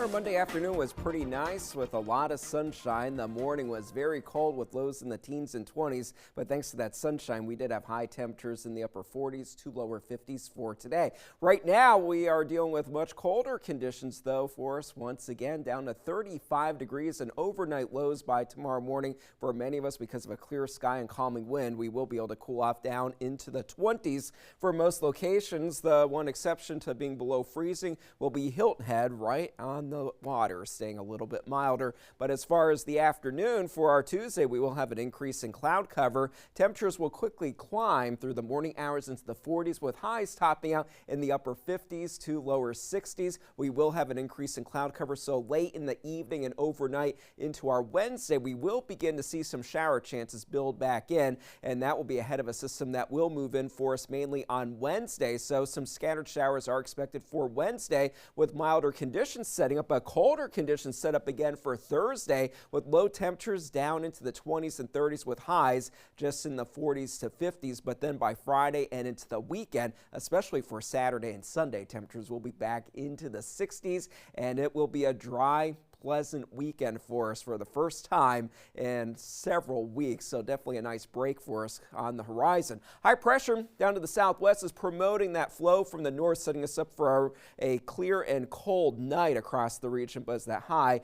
Our Monday afternoon was pretty nice with a lot of sunshine. The morning was very cold with lows in the teens and 20s, but thanks to that sunshine, we did have high temperatures in the upper 40s to lower 50s for today. Right now, we are dealing with much colder conditions, though, for us once again, down to 35 degrees and overnight lows by tomorrow morning. For many of us, because of a clear sky and calming wind, we will be able to cool off down into the 20s for most locations. The one exception to being below freezing will be Hilton Head, right on the water, staying a little bit milder. But as far as the afternoon for our Tuesday, we will have an increase in cloud cover. Temperatures will quickly climb through the morning hours into the 40s with highs topping out in the upper 50s to lower 60s. We will have an increase in cloud cover, so late in the evening and overnight into our Wednesday, we will begin to see some shower chances build back in, and that will be ahead of a system that will move in for us mainly on Wednesday. So some scattered showers are expected for Wednesday with milder conditions setting up, but colder conditions set up again for Thursday with low temperatures down into the 20s and 30s with highs just in the 40s to 50s. But then by Friday and into the weekend, especially for Saturday and Sunday, temperatures will be back into the 60s, and it will be a dry, pleasant weekend for us for the first time in several weeks. So definitely a nice break for us on the horizon. High pressure down to the southwest is promoting that flow from the north, setting us up for a clear and cold night across the region. But as that high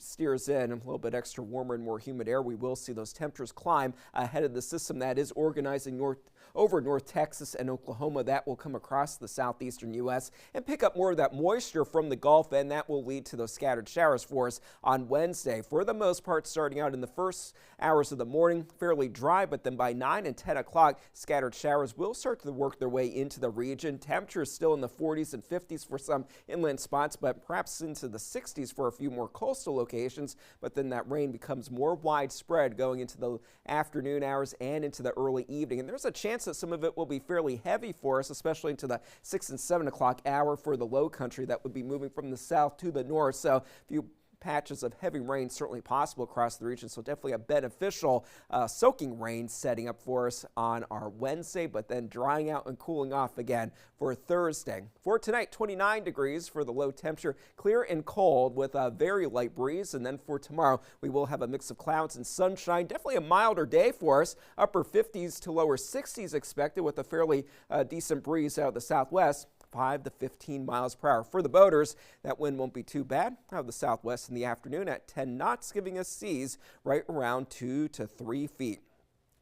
steers in a little bit extra warmer and more humid air, we will see those temperatures climb ahead of the system that is organizing over North Texas and Oklahoma. That will come across the southeastern U.S. and pick up more of that moisture from the Gulf, and that will lead to those scattered showers for us on Wednesday. For the most part, starting out in the first hours of the morning, fairly dry, but then by 9 and 10 o'clock, scattered showers will start to work their way into the region. Temperatures still in the 40s and 50s for some inland spots, but perhaps into the 60s for a few more coastal locations. But then that rain becomes more widespread going into the afternoon hours and into the early evening. And there's a chance that some of it will be fairly heavy for us, especially into the 6 and 7 o'clock hour for the low country that would be moving from the south to the north. So a few patches of heavy rain certainly possible across the region, so definitely a beneficial soaking rain setting up for us on our Wednesday, but then drying out and cooling off again for Thursday. For tonight, 29 degrees for the low temperature, clear and cold with a very light breeze. And then for tomorrow, we will have a mix of clouds and sunshine. Definitely a milder day for us, upper 50s to lower 60s expected with a fairly decent breeze out of the southwest. 5 to 15 miles per hour. For the boaters, that wind won't be too bad. Out of the southwest in the afternoon at 10 knots, giving us seas right around 2 to 3 feet.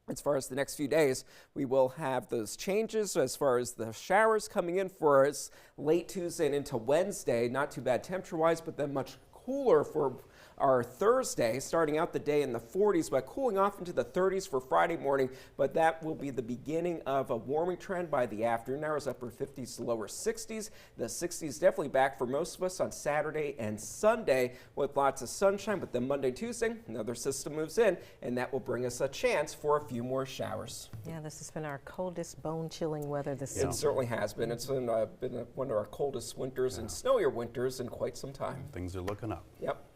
As far as the next few days, we will have those changes as far as the showers coming in for us late Tuesday and into Wednesday. Not too bad temperature-wise, but then much cooler for our Thursday, starting out the day in the 40s, but cooling off into the 30s for Friday morning. But that will be the beginning of a warming trend by the afternoon hours, upper 50s to lower 60s. The 60s definitely back for most of us on Saturday and Sunday with lots of sunshine. But then Monday, Tuesday, another system moves in, and that will bring us a chance for a few more showers. Yeah, this has been our coldest, bone-chilling weather this season. It certainly has been. It's been one of our coldest winters and snowier winters in quite some time. Things are looking up. Yep.